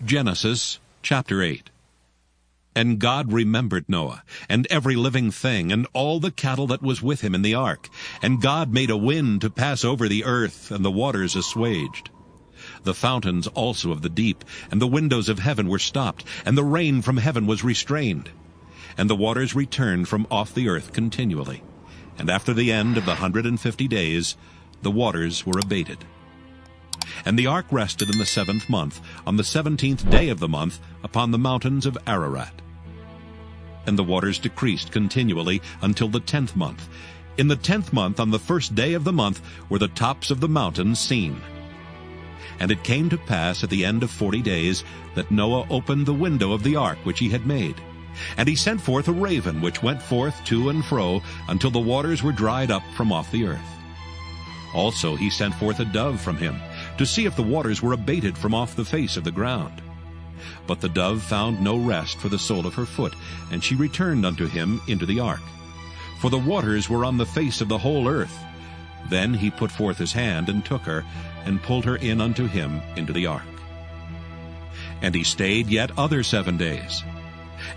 Genesis chapter 8. And God remembered Noah, and every living thing, and all the cattle that was with him in the ark. And God made a wind to pass over the earth, and the waters assuaged. The fountains also of the deep, and the windows of heaven were stopped, and the rain from heaven was restrained. And the waters returned from off the earth continually. And after the end of the 150 days, the waters were abated. And the ark rested in the 7th month, on the 17th day of the month, upon the mountains of Ararat. And the waters decreased continually until the 10th month. In the 10th month, on the 1st day of the month, were the tops of the mountains seen. And it came to pass at the end of 40 days that Noah opened the window of the ark which he had made. And he sent forth a raven, which went forth to and fro until the waters were dried up from off the earth. Also he sent forth a dove from him, to see if the waters were abated from off the face of the ground. But the dove found no rest for the sole of her foot, and she returned unto him into the ark. For the waters were on the face of the whole earth. Then he put forth his hand, and took her, and pulled her in unto him into the ark. And he stayed yet other 7 days.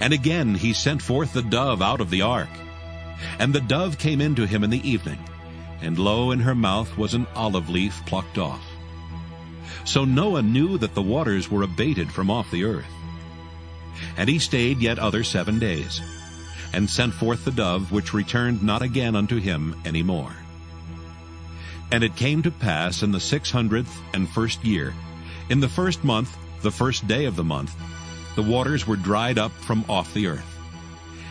And again he sent forth the dove out of the ark. And the dove came in to him in the evening, and lo, in her mouth was an olive leaf plucked off. So Noah knew that the waters were abated from off the earth. And he stayed yet other 7 days, and sent forth the dove, which returned not again unto him any more. And it came to pass in the 601st year, in the 1st month, the 1st day of the month, the waters were dried up from off the earth.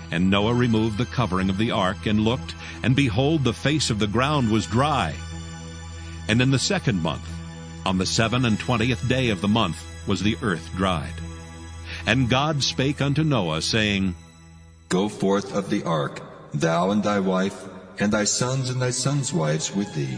And Noah removed the covering of the ark, and looked, and behold, the face of the ground was dry. And in the 2nd month, on the 27th day of the month, was the earth dried. And God spake unto Noah, saying, Go forth of the ark, thou and thy wife, and thy sons and thy sons' wives with thee.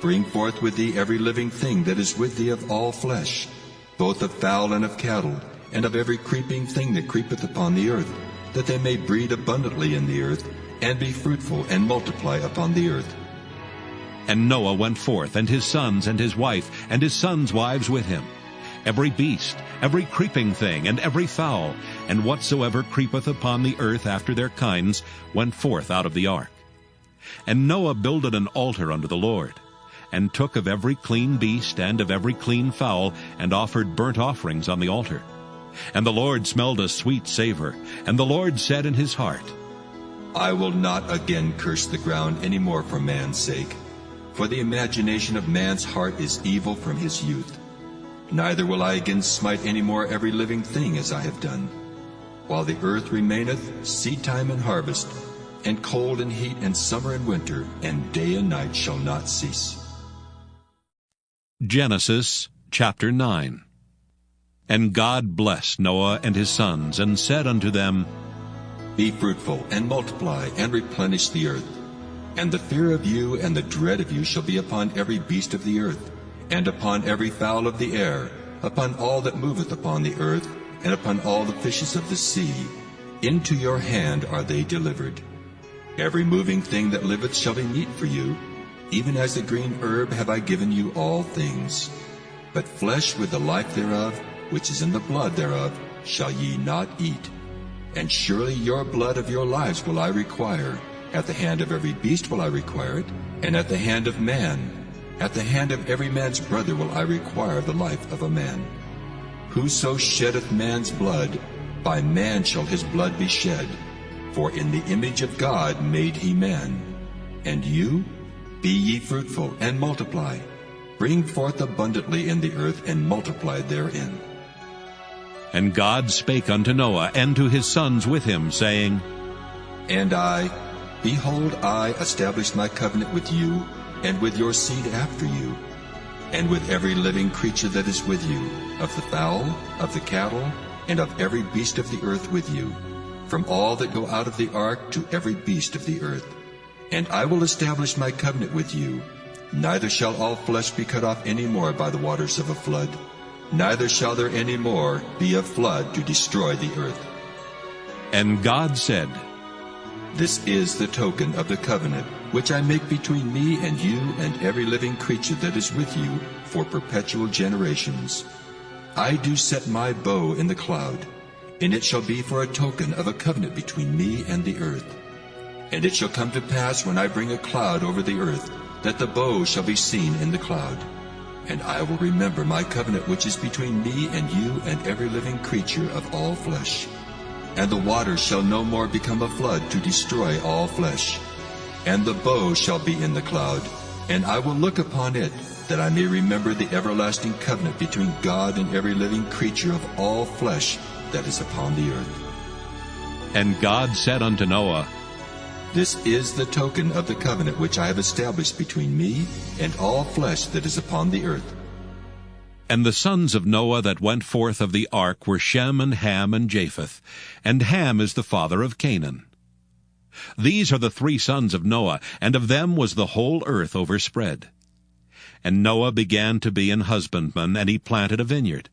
Bring forth with thee every living thing that is with thee of all flesh, both of fowl and of cattle, and of every creeping thing that creepeth upon the earth, that they may breed abundantly in the earth, and be fruitful, and multiply upon the earth. And Noah went forth, and his sons, and his wife, and his sons' wives with him. Every beast, every creeping thing, and every fowl, and whatsoever creepeth upon the earth after their kinds, went forth out of the ark. And Noah builded an altar unto the Lord, and took of every clean beast, and of every clean fowl, and offered burnt offerings on the altar. And the Lord smelled a sweet savor. And the Lord said in his heart, I will not again curse the ground any more for man's sake. For the imagination of man's heart is evil from his youth. Neither will I again smite any more every living thing as I have done. While the earth remaineth, seedtime and harvest, and cold and heat, and summer and winter, and day and night shall not cease. Genesis chapter 9. And God blessed Noah and his sons, and said unto them, Be fruitful, and multiply, and replenish the earth. And the fear of you and the dread of you shall be upon every beast of the earth, and upon every fowl of the air, upon all that moveth upon the earth, and upon all the fishes of the sea. Into your hand are they delivered. Every moving thing that liveth shall be meat for you. Even as the green herb have I given you all things. But flesh with the life thereof, which is in the blood thereof, shall ye not eat. And surely your blood of your lives will I require. At the hand of every beast will I require it, and at the hand of man, at the hand of every man's brother will I require the life of a man. Whoso sheddeth man's blood, by man shall his blood be shed. For in the image of God made he man. And you, be ye fruitful, and multiply. Bring forth abundantly in the earth, and multiply therein. And God spake unto Noah and to his sons with him, saying, And I, behold, I establish my covenant with you, and with your seed after you, and with every living creature that is with you, of the fowl, of the cattle, and of every beast of the earth with you, from all that go out of the ark to every beast of the earth. And I will establish my covenant with you. Neither shall all flesh be cut off any more by the waters of a flood, neither shall there any more be a flood to destroy the earth. And God said, This is the token of the covenant which I make between me and you and every living creature that is with you for perpetual generations. I do set my bow in the cloud, and it shall be for a token of a covenant between me and the earth. And it shall come to pass when I bring a cloud over the earth, that the bow shall be seen in the cloud. And I will remember my covenant which is between me and you and every living creature of all flesh. And the waters shall no more become a flood to destroy all flesh. And the bow shall be in the cloud, and I will look upon it, that I may remember the everlasting covenant between God and every living creature of all flesh that is upon the earth. And God said unto Noah, This is the token of the covenant which I have established between me and all flesh that is upon the earth. And the sons of Noah that went forth of the ark were Shem and Ham and Japheth, and Ham is the father of Canaan. These are the 3 sons of Noah, and of them was the whole earth overspread. And Noah began to be an husbandman, and he planted a vineyard.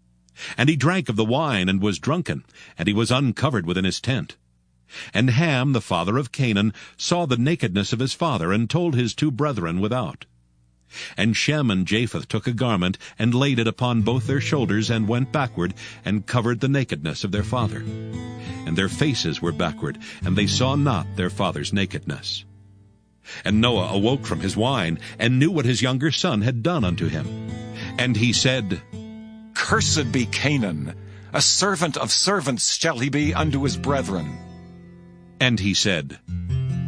And he drank of the wine, and was drunken, and he was uncovered within his tent. And Ham, the father of Canaan, saw the nakedness of his father, and told his 2 brethren without. And Shem and Japheth took a garment, and laid it upon both their shoulders, and went backward, and covered the nakedness of their father. And their faces were backward, and they saw not their father's nakedness. And Noah awoke from his wine, and knew what his younger son had done unto him. And he said, Cursed be Canaan, a servant of servants shall he be unto his brethren. And he said,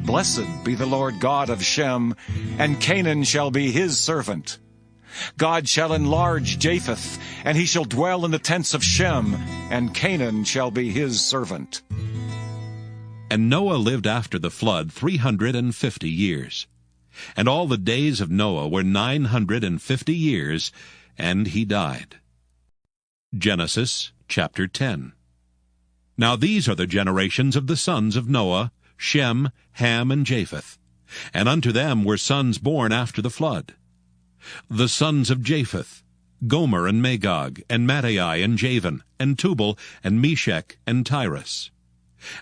Blessed be the Lord God of Shem, and Canaan shall be his servant. God shall enlarge Japheth, and he shall dwell in the tents of Shem, and Canaan shall be his servant. And Noah lived after the flood 350 years. And all the days of Noah were 950 years, and he died. Genesis chapter 10. Now these are the generations of the sons of Noah, Shem, Ham, and Japheth. And unto them were sons born after the flood. The sons of Japheth, Gomer and Magog, and Madai and Javan, and Tubal, and Meshech, and Tyrus.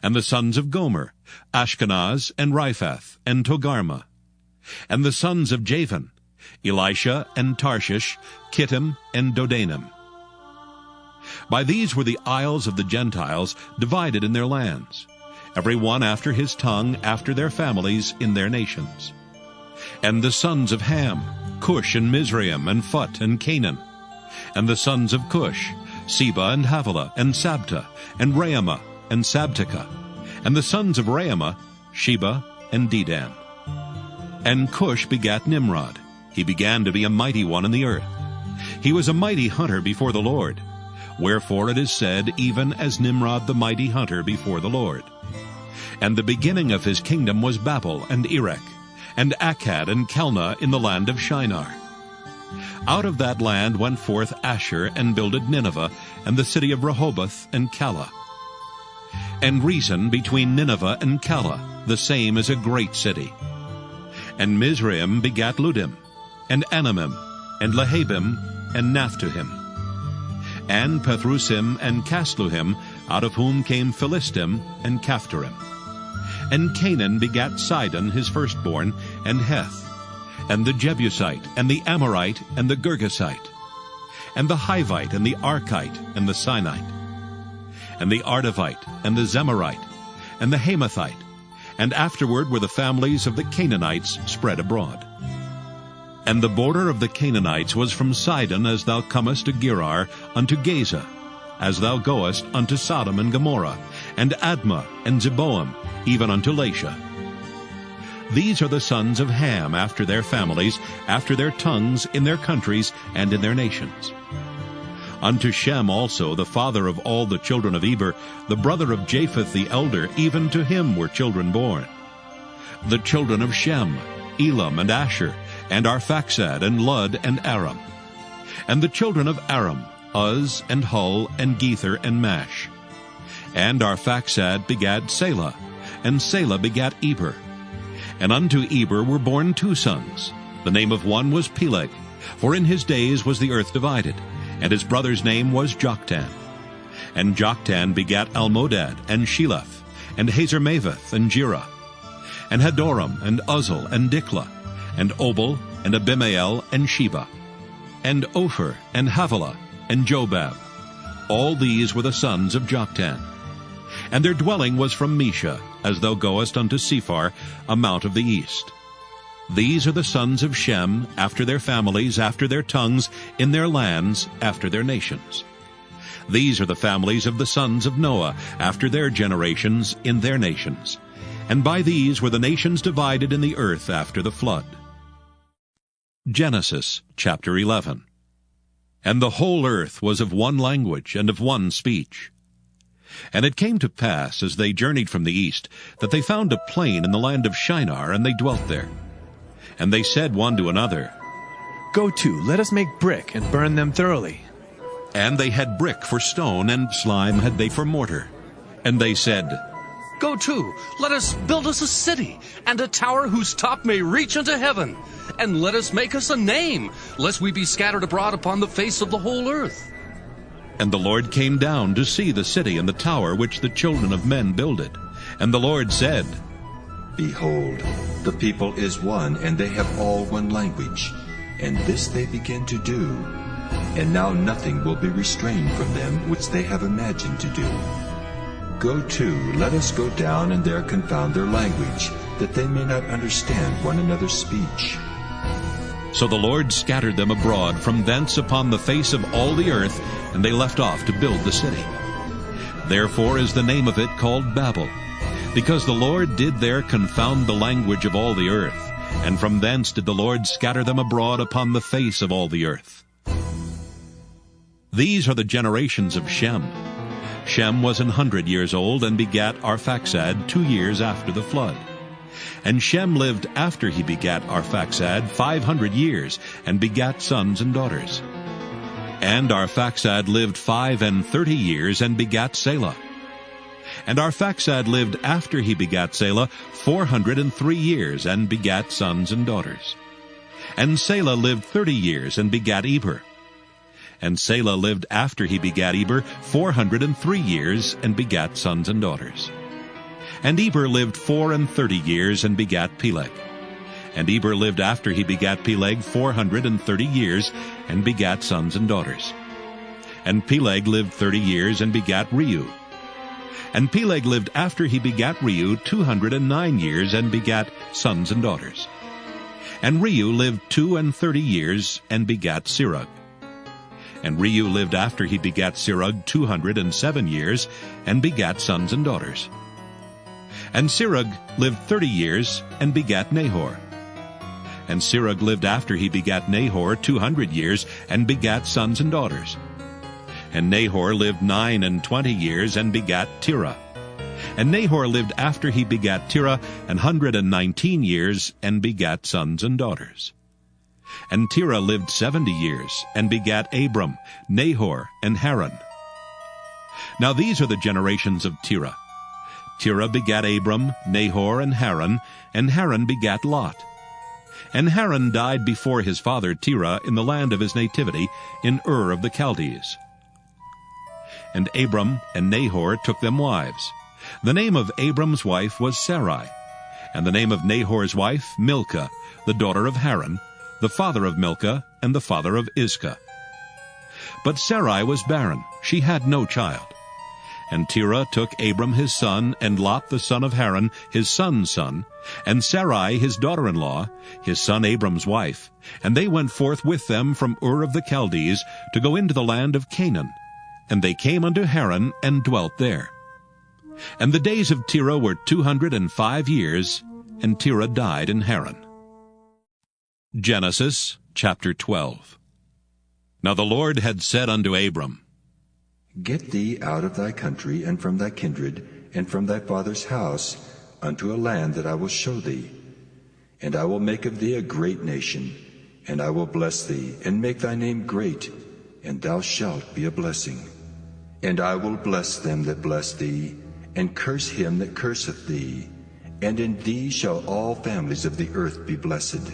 And the sons of Gomer, Ashkenaz, and Riphath, and Togarmah. And the sons of Javan, Elisha, and Tarshish, Kittim, and Dodanim. By these were the isles of the Gentiles divided in their lands, every one after his tongue, after their families, in their nations. And the sons of Ham, Cush, and Mizraim, and Phut, and Canaan. And the sons of Cush, Seba, and Havilah, and Sabta, and Raamah, and Sabteka. And the sons of Raamah, Sheba, and Dedan. And Cush begat Nimrod. He began to be a mighty one in the earth. He was a mighty hunter before the Lord. Wherefore it is said, even as Nimrod the mighty hunter before the Lord. And the beginning of his kingdom was Babel, and Erech, and Akkad, and Calneh in the land of Shinar. Out of that land went forth Asher, and builded Nineveh, and the city of Rehoboth, and Calah. And Rezin between Nineveh and Calah, the same is a great city. And Mizraim begat Ludim, and Anamim, and Lehabim, and Naphtuhim. And Pathrusim and Casluhim, out of whom came Philistim and Caphtorim. And Canaan begat Sidon his firstborn, and Heth, and the Jebusite, and the Amorite, and the Girgasite, and the Hivite, and the Archite, and the Sinite, and the Ardavite, and the Zemarite, and the Hamathite, and afterward were the families of the Canaanites spread abroad. And the border of the Canaanites was from Sidon as thou comest to Gerar unto Gaza, as thou goest unto Sodom and Gomorrah, and Admah, and Zeboam, even unto Lasha. These are the sons of Ham after their families, after their tongues, in their countries, and in their nations. Unto Shem also, the father of all the children of Eber, the brother of Japheth the elder, even to him were children born. The children of Shem, Elam, and Asher, and Arphaxad, and Lud, and Aram. And the children of Aram, Uz, and Hul, and Gether, and Mash. And Arphaxad begat Selah, and Selah begat Eber. And unto Eber were born 2 sons. The name of one was Peleg, for in his days was the earth divided, and his brother's name was Joktan. And Joktan begat Almodad, and Sheleph, and Hazarmaveth, and Jirah, and Hadoram, and Uzal, and Diklah, and Obal, and Abimael, and Sheba, and Ophir, and Havilah, and Jobab, All these were the sons of Joktan. And their dwelling was from Mesha, as thou goest unto Sephar, a mount of the east. These are the sons of Shem, after their families, after their tongues, in their lands, after their nations. These are the families of the sons of Noah, after their generations, in their nations. And by these were the nations divided in the earth after the flood. Genesis chapter 11. And the whole earth was of one language and of one speech. And it came to pass, as they journeyed from the east, that they found a plain in the land of Shinar, and they dwelt there. And they said one to another, Go to, let us make brick, and burn them thoroughly. And they had brick for stone, and slime had they for mortar. And they said, Go to, let us build us a city, and a tower whose top may reach unto heaven. And let us make us a name, lest we be scattered abroad upon the face of the whole earth. And the Lord came down to see the city and the tower which the children of men builded. And the Lord said, Behold, the people is one, and they have all one language. And this they begin to do. And now nothing will be restrained from them which they have imagined to do. Go to, let us go down and there confound their language, that they may not understand one another's speech. So the Lord scattered them abroad from thence upon the face of all the earth, and they left off to build the city. Therefore is the name of it called Babel, because the Lord did there confound the language of all the earth, and from thence did the Lord scatter them abroad upon the face of all the earth. These are the generations of Shem. Shem was 100 years old, and begat Arphaxad 2 years after the flood. And Shem lived after he begat Arphaxad 500 years, and begat sons and daughters. And Arphaxad lived 35 years, and begat Selah. And Arphaxad lived after he begat Selah 403 years, and begat sons and daughters. And Selah lived 30 years, and begat Eber. And Selah lived after he begat Eber 403 years, and begat sons and daughters. And Eber lived 34 years, and begat Peleg. And Eber lived after he begat Peleg 430 years, and begat sons and daughters. And Peleg lived 30 years, and begat Reu. And Peleg lived after he begat Reu 209 years, and begat sons and daughters. And Reu lived 32 years, and begat Serug. And Reu lived after he begat Serug 207 years, and begat sons and daughters. And Serug lived 30 years, and begat Nahor. And Serug lived after he begat Nahor 200 years, and begat sons and daughters. And Nahor lived 29 years, and begat Terah. And Nahor lived after he begat Terah 119 years, and begat sons and daughters. And Terah lived 70 years, and begat Abram, Nahor, and Haran. Now these are the generations of Terah. Terah begat Abram, Nahor, and Haran begat Lot. And Haran died before his father Terah in the land of his nativity, in Ur of the Chaldees. And Abram and Nahor took them wives. The name of Abram's wife was Sarai, and the name of Nahor's wife Milcah, the daughter of Haran, the father of Milcah, and the father of Iscah. But Sarai was barren, she had no child. And Terah took Abram his son, and Lot the son of Haran, his son's son, and Sarai his daughter-in-law, his son Abram's wife, and they went forth with them from Ur of the Chaldees to go into the land of Canaan. And they came unto Haran, and dwelt there. And the days of Terah were 205 years, and Terah died in Haran. Genesis chapter 12. Now the Lord had said unto Abram, Get thee out of thy country, and from thy kindred, and from thy father's house, unto a land that I will show thee. And I will make of thee a great nation, and I will bless thee, and make thy name great, and thou shalt be a blessing. And I will bless them that bless thee, and curse him that curseth thee. And in thee shall all families of the earth be blessed.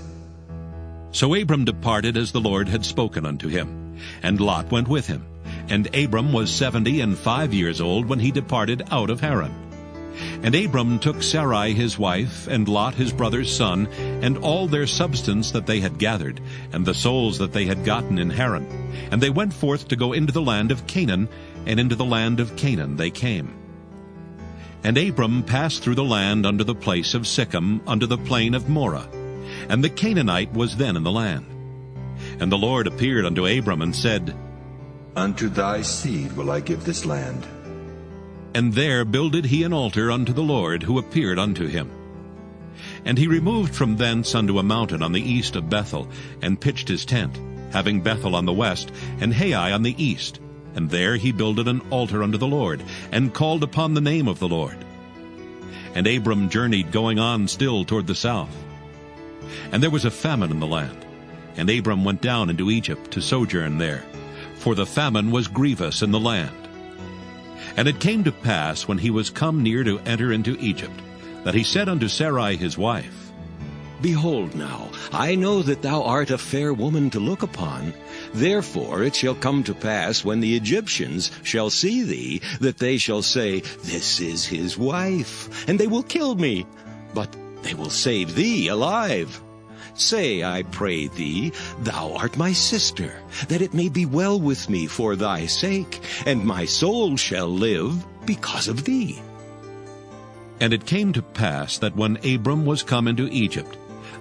So Abram departed as the Lord had spoken unto him, and Lot went with him. And Abram was 75 years old when he departed out of Haran. And Abram took Sarai his wife, and Lot his brother's son, and all their substance that they had gathered, and the souls that they had gotten in Haran. And they went forth to go into the land of Canaan, and into the land of Canaan they came. And Abram passed through the land unto the place of Sichem, unto the plain of Moreh. And the Canaanite was then in the land. And the Lord appeared unto Abram, and said, Unto thy seed will I give this land. And there builded he an altar unto the Lord, who appeared unto him. And he removed from thence unto a mountain on the east of Bethel, and pitched his tent, having Bethel on the west, and Hai on the east. And there he builded an altar unto the Lord, and called upon the name of the Lord. And Abram journeyed, going on still toward the south. And there was a famine in the land, and Abram went down into Egypt to sojourn there, for the famine was grievous in the land. And it came to pass, when he was come near to enter into Egypt, that he said unto Sarai his wife, Behold now, I know that thou art a fair woman to look upon. Therefore it shall come to pass, when the Egyptians shall see thee, that they shall say, This is his wife, and they will kill me, but they will save thee alive. Say, I pray thee, thou art my sister, that it may be well with me for thy sake, and my soul shall live because of thee. And it came to pass that when Abram was come into Egypt,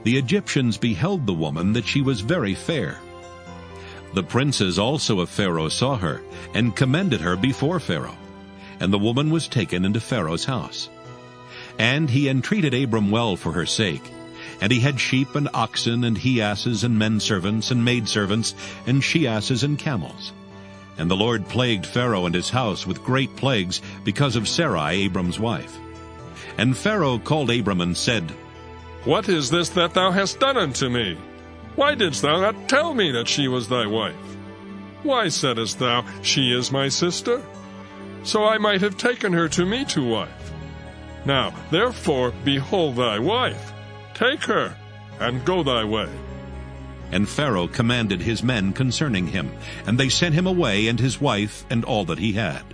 the Egyptians beheld the woman, that she was very fair. The princes also of Pharaoh saw her, and commended her before Pharaoh. And the woman was taken into Pharaoh's house. And he entreated Abram well for her sake. And he had sheep and oxen, and he-asses, and men-servants, and maidservants, and she-asses, and camels. And the Lord plagued Pharaoh and his house with great plagues, because of Sarai Abram's wife. And Pharaoh called Abram, and said, What is this that thou hast done unto me? Why didst thou not tell me that she was thy wife? Why saidst thou, She is my sister? So I might have taken her to me to wife. Now therefore behold thy wife. Take her, and go thy way. And Pharaoh commanded his men concerning him, and they sent him away, and his wife, and all that he had.